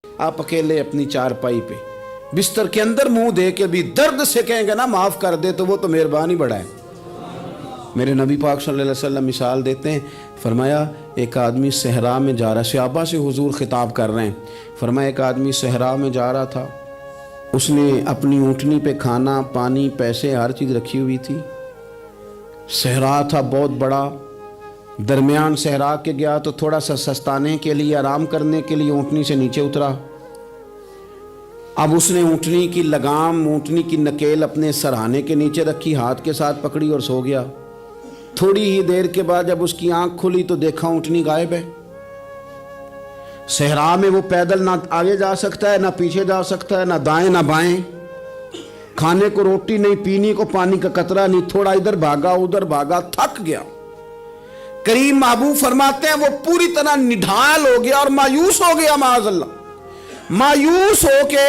آپ اکیلے اپنی چارپائی پہ بستر کے اندر منہ دے کے بھی درد سے کہیں گے نا معاف کر دے تو وہ تو مہربانی بڑا ہے۔ میرے نبی پاک صلی اللہ علیہ وسلم مثال دیتے ہیں، فرمایا ایک آدمی صحرا میں جا رہا، صحابہ سے حضور خطاب کر رہے ہیں، فرمایا ایک آدمی صحرا میں جا رہا تھا، اس نے اپنی اونٹنی پہ کھانا پانی پیسے ہر چیز رکھی ہوئی تھی، صحرا تھا بہت بڑا، درمیان صحرا کے گیا تو تھوڑا سا سستانے کے لیے آرام کرنے کے لیے اونٹنی سے نیچے اترا۔ اب اس نے اونٹنی کی لگام اونٹنی کی نکیل اپنے سرہانے کے نیچے رکھی، ہاتھ کے ساتھ پکڑی اور سو گیا۔ تھوڑی ہی دیر کے بعد جب اس کی آنکھ کھلی تو دیکھا اونٹنی غائب ہے۔ صحرا میں وہ پیدل نہ آگے جا سکتا ہے نہ پیچھے جا سکتا ہے، نہ دائیں نہ بائیں، کھانے کو روٹی نہیں، پینے کو پانی کا قطرہ نہیں، تھوڑا ادھر بھاگا ادھر بھاگا، تھک گیا۔ کریم محبوب فرماتے ہیں وہ پوری طرح نڈھال ہو گیا اور مایوس ہو گیا، معاذ اللہ، مایوس ہو کے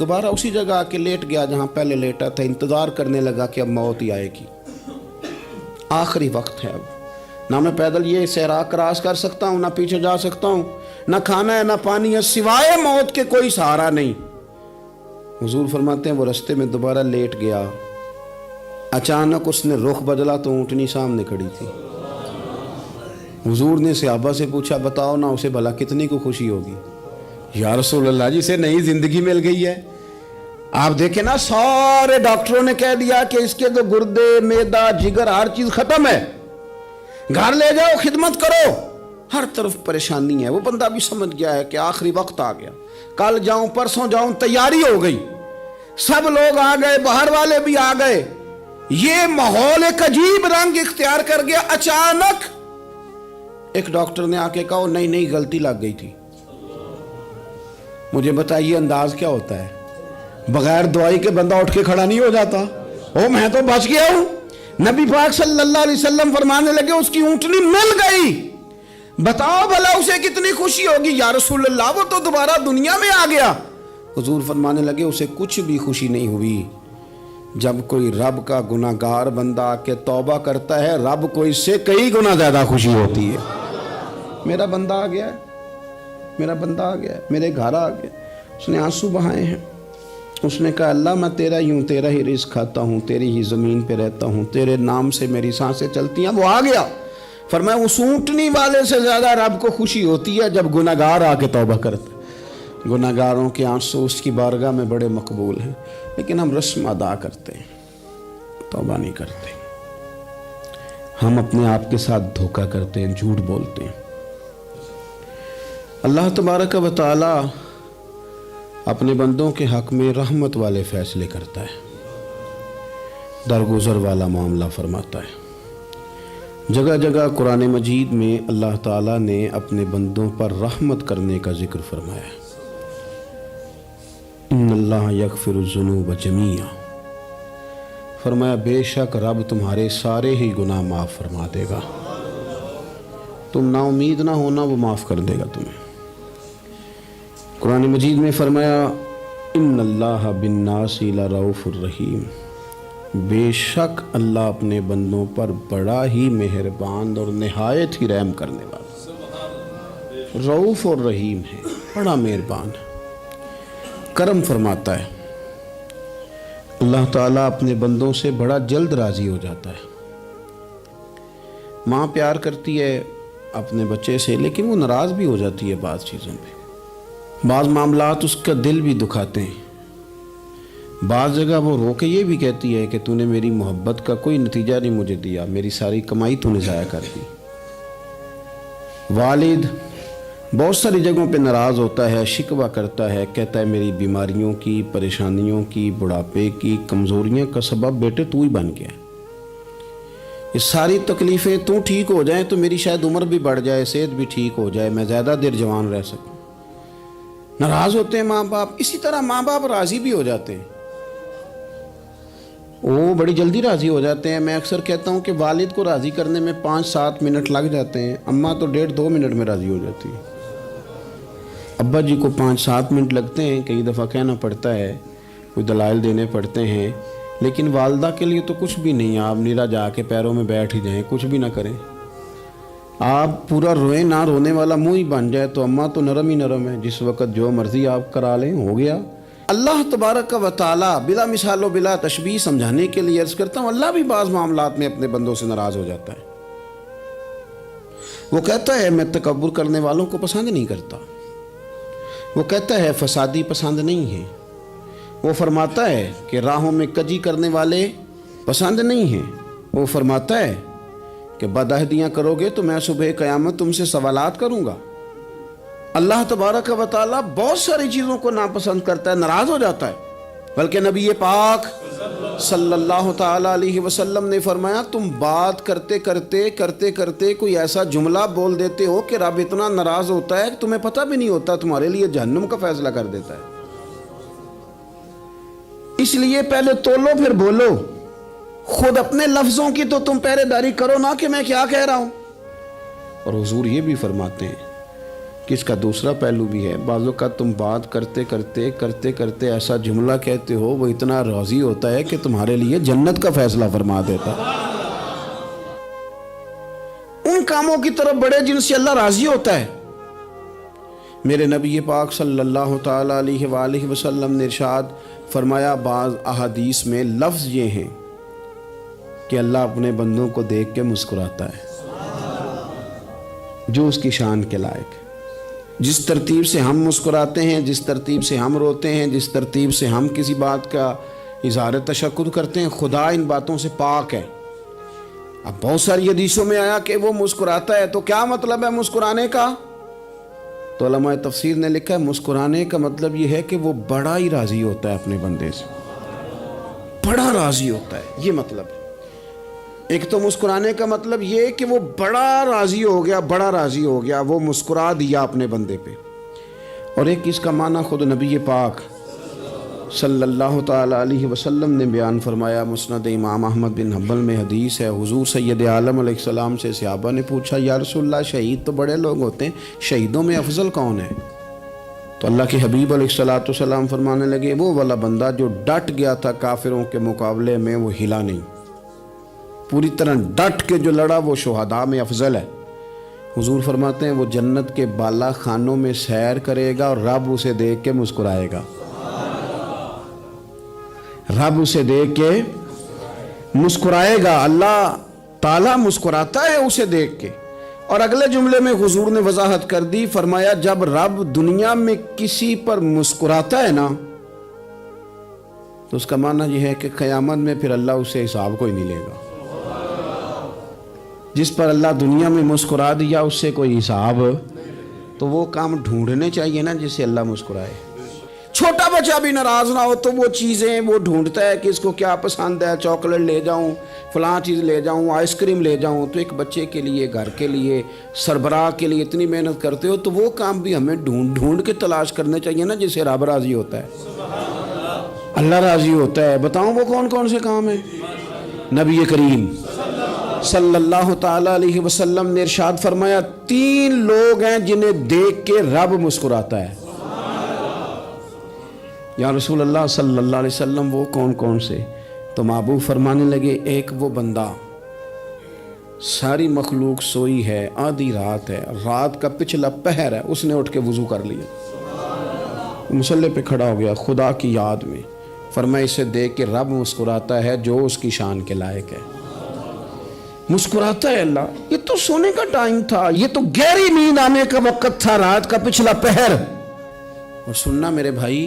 دوبارہ اسی جگہ آ کے لیٹ گیا جہاں پہلے لیٹا تھا، انتظار کرنے لگا کہ اب موت ہی آئے گی، آخری وقت ہے، اب نہ میں پیدل یہ صحرا کراس کر سکتا ہوں، نہ پیچھے جا سکتا ہوں، نہ کھانا ہے نہ پانی ہے، سوائے موت کے کوئی سہارا نہیں۔ حضور فرماتے ہیں وہ رستے میں دوبارہ لیٹ گیا، اچانک اس نے رخ بدلا تو اونٹنی سامنے کھڑی تھی۔ حضور نے صحابہ سے پوچھا بتاؤ نا اسے بھلا کتنی کو خوشی ہوگی؟ یا رسول اللہ جی سے نئی زندگی مل گئی ہے۔ آپ دیکھیں نا سارے ڈاکٹروں نے کہہ دیا کہ اس کے تو گردے معدہ جگر ہر چیز ختم ہے، گھر لے جاؤ خدمت کرو، ہر طرف پریشانی ہے۔ وہ بندہ بھی سمجھ گیا ہے کہ آخری وقت آ گیا، کل جاؤں پرسوں جاؤں، تیاری ہو گئی، سب لوگ آ گئے، باہر والے بھی آ گئے، یہ ماحول ایک عجیب رنگ اختیار کر گیا۔ اچانک ایک ڈاکٹر نے آ کے کہا نہیں نہیں غلطی لگ گئی تھی۔ مجھے بتائیے انداز کیا ہوتا ہے؟ بغیر دوائی کے بندہ اٹھ کے کھڑا نہیں ہو جاتا، او میں تو بچ گیا ہوں۔ نبی پاک صلی اللہ علیہ وسلم فرمانے لگے اس کی اونٹنی مل گئی، بتاؤ بھلا اسے کتنی خوشی ہوگی؟ یا رسول اللہ وہ تو دوبارہ دنیا میں آ گیا۔ حضور فرمانے لگے اسے کچھ بھی خوشی نہیں ہوئی۔ جب کوئی رب کا گناہگار بندہ آ کے توبہ کرتا ہے، رب کو اس سے کئی گنا زیادہ خوشی ہوتی ہے۔ میرا بندہ آ گیا ہے، میرا بندہ آ گیا ہے، میرے گھر آ گیا۔ اس نے آنسو بہائے ہیں، اس نے کہا اللہ میں تیرا ہی ہوں، تیرا ہی رزق کھاتا ہوں، تیری ہی زمین پہ رہتا ہوں، تیرے نام سے میری سانسیں چلتی ہیں۔ وہ آ گیا۔ فرمایا اس اونٹنی والے سے زیادہ رب کو خوشی ہوتی ہے جب گناہگار آ کے توبہ کرتا ہے۔ گناہگاروں کے آنسو اس کی بارگاہ میں بڑے مقبول ہیں، لیکن ہم رسم ادا کرتے ہیں، توبہ نہیں کرتے۔ ہم اپنے آپ کے ساتھ دھوکہ کرتے ہیں، جھوٹ بولتے ہیں۔ اللہ تبارک و تعالی اپنے بندوں کے حق میں رحمت والے فیصلے کرتا ہے، درگزر والا معاملہ فرماتا ہے۔ جگہ جگہ قرآن مجید میں اللہ تعالیٰ نے اپنے بندوں پر رحمت کرنے کا ذکر فرمایا ہے۔ ان اللہ یغفر الذنوب جمیعا، فرمایا بے شک رب تمہارے سارے ہی گناہ معاف فرما دے گا، تم نا امید نہ ہونا، وہ معاف کر دے گا تمہیں۔ قرآن مجید میں فرمایا ان اللہ بالناس لرؤوف الرحیم، بے شک اللہ اپنے بندوں پر بڑا ہی مہربان اور نہایت ہی رحم کرنے والا، رؤوف اور رحیم ہے، بڑا مہربان ہے، کرم فرماتا ہے۔ اللہ تعالیٰ اپنے بندوں سے بڑا جلد راضی ہو جاتا ہے۔ ماں پیار کرتی ہے اپنے بچے سے، لیکن وہ ناراض بھی ہو جاتی ہے بعض چیزوں پہ، بعض معاملات اس کا دل بھی دکھاتے ہیں، بعض جگہ وہ رو کے یہ بھی کہتی ہے کہ تو نے میری محبت کا کوئی نتیجہ نہیں مجھے دیا، میری ساری کمائی تو نے ضائع کر دی۔ والد بہت ساری جگہوں پہ ناراض ہوتا ہے، شکوہ کرتا ہے، کہتا ہے میری بیماریوں کی، پریشانیوں کی، بڑھاپے کی، کمزوریاں کا سبب بیٹے تو ہی بن گیا، یہ ساری تکلیفیں تو ٹھیک ہو جائیں تو میری شاید عمر بھی بڑھ جائے، صحت بھی ٹھیک ہو جائے، میں زیادہ دیر جوان رہ سکوں۔ ناراض ہوتے ہیں ماں باپ، اسی طرح ماں باپ راضی بھی ہو جاتے ہیں، وہ بڑی جلدی راضی ہو جاتے ہیں۔ میں اکثر کہتا ہوں کہ والد کو راضی کرنے میں 5-7 منٹ لگ جاتے ہیں، اماں تو 1.5-2 منٹ میں راضی ہو جاتی ہے۔ ابا جی کو 5-7 منٹ لگتے ہیں، کئی دفعہ کہنا پڑتا ہے، کوئی دلائل دینے پڑتے ہیں، لیکن والدہ کے لیے تو کچھ بھی نہیں، آپ نیرا جا کے پیروں میں بیٹھ ہی جائیں، کچھ بھی نہ کریں، آپ پورا روئیں نہ رونے والا منہ ہی بن جائے تو اماں تو نرم ہی نرم ہے، جس وقت جو مرضی آپ کرا لیں ہو گیا۔ اللہ تبارک و تعالی بلا مثال و بلا تشبیہ سمجھانے کے لیے عرض کرتا ہوں، اللہ بھی بعض معاملات میں اپنے بندوں سے ناراض ہو جاتا ہے۔ وہ کہتا ہے میں تکبر کرنے والوں کو پسند نہیں کرتا، وہ کہتا ہے فسادی پسند نہیں ہے، وہ فرماتا ہے کہ راہوں میں کجی کرنے والے پسند نہیں ہیں، وہ فرماتا ہے کہ بدعہدیاں کرو گے تو میں صبح قیامت تم سے سوالات کروں گا۔ اللہ تبارک و تعالیٰ بہت ساری چیزوں کو ناپسند کرتا ہے، ناراض ہو جاتا ہے۔ بلکہ نبی پاک صلی اللہ تعالیٰ علیہ وسلم نے فرمایا تم بات کرتے کرتے کوئی ایسا جملہ بول دیتے ہو کہ رب اتنا ناراض ہوتا ہے کہ تمہیں پتہ بھی نہیں ہوتا، تمہارے لیے جہنم کا فیصلہ کر دیتا ہے۔ اس لیے پہلے تولو پھر بولو، خود اپنے لفظوں کی تو تم پہرے داری کرو نا کہ میں کیا کہہ رہا ہوں۔ اور حضور یہ بھی فرماتے ہیں کہ اس کا دوسرا پہلو بھی ہے، بعض اوقات تم بات کرتے ایسا جملہ کہتے ہو وہ اتنا راضی ہوتا ہے کہ تمہارے لیے جنت کا فیصلہ فرما دیتا ہے۔ ان کاموں کی طرف بڑے جن سے اللہ راضی ہوتا ہے۔ میرے نبی پاک صلی اللہ تعالیٰ علیہ وآلہ وسلم نے ارشاد فرمایا، بعض احادیث میں لفظ یہ ہیں کہ اللہ اپنے بندوں کو دیکھ کے مسکراتا ہے جو اس کی شان کے لائق ہے۔ جس ترتیب سے ہم مسکراتے ہیں، جس ترتیب سے ہم روتے ہیں، جس ترتیب سے ہم کسی بات کا اظہار تشکر کرتے ہیں، خدا ان باتوں سے پاک ہے۔ اب بہت ساری حدیثوں میں آیا کہ وہ مسکراتا ہے، تو کیا مطلب ہے مسکرانے کا؟ تو علماء تفسیر نے لکھا ہے مسکرانے کا مطلب یہ ہے کہ وہ بڑا ہی راضی ہوتا ہے اپنے بندے سے، بڑا راضی ہوتا ہے، یہ مطلب ہے۔ ایک تو مسکرانے کا مطلب یہ کہ وہ بڑا راضی ہو گیا، وہ مسکرا دیا اپنے بندے پہ۔ اور ایک اس کا معنی خود نبی پاک صلی اللہ تعالیٰ علیہ وسلم نے بیان فرمایا۔ مسند امام احمد بن حنبل میں حدیث ہے، حضور سید عالم علیہ السلام سے صحابہ نے پوچھا یا رسول اللہ شہید تو بڑے لوگ ہوتے ہیں، شہیدوں میں افضل کون ہے؟ تو اللہ کے حبیب علیہ السلام فرمانے لگے وہ والا بندہ جو ڈٹ گیا تھا کافروں کے مقابلے میں، وہ ہلا نہیں، پوری طرح ڈٹ کے جو لڑا وہ شہداء میں افضل ہے۔ حضور فرماتے ہیں وہ جنت کے بالا خانوں میں سیر کرے گا اور رب اسے دیکھ کے مسکرائے گا، رب اسے دیکھ کے مسکرائے گا، اللہ تعالیٰ مسکراتا ہے اسے دیکھ کے۔ اور اگلے جملے میں حضور نے وضاحت کر دی، فرمایا جب رب دنیا میں کسی پر مسکراتا ہے نا تو اس کا معنی یہ ہے کہ قیامت میں پھر اللہ اسے حساب کوئی نہیں لے گا۔ جس پر اللہ دنیا میں مسکرا دیا اس سے کوئی حساب، تو وہ کام ڈھونڈنے چاہیے نا جس سے اللہ مسکرائے۔ چھوٹا بچہ بھی ناراض نہ ہو تو وہ چیزیں وہ ڈھونڈتا ہے کہ اس کو کیا پسند ہے، چاکلیٹ لے جاؤں، فلاں چیز لے جاؤں، آئس کریم لے جاؤں۔ تو ایک بچے کے لیے، گھر کے لیے، سربراہ کے لیے اتنی محنت کرتے ہو تو وہ کام بھی ہمیں ڈھونڈ کے تلاش کرنے چاہیے نا جس سے رب راضی ہوتا ہے، اللہ راضی ہوتا ہے۔ بتاؤں وہ کون کون سے کام ہیں؟ نبی کریم صلی اللہ تعالیٰ علیہ وسلم نے ارشاد فرمایا 3 لوگ ہیں جنہیں دیکھ کے رب مسکراتا ہے۔ یا رسول اللہ صلی اللہ علیہ وسلم وہ کون کون سے؟ تو محبوب فرمانے لگے ایک وہ بندہ ساری مخلوق سوئی ہے، آدھی رات ہے، رات کا پچھلا پہر ہے، اس نے اٹھ کے وضو کر لیا، مصلی پہ کھڑا ہو گیا خدا کی یاد میں، فرمایا اسے دیکھ کے رب مسکراتا ہے جو اس کی شان کے لائق ہے، مسکراتا ہے اللہ۔ یہ تو سونے کا ٹائم تھا، یہ تو گہری نیند آنے کا وقت تھا، رات کا پچھلا پہر۔ اور سننا میرے بھائی،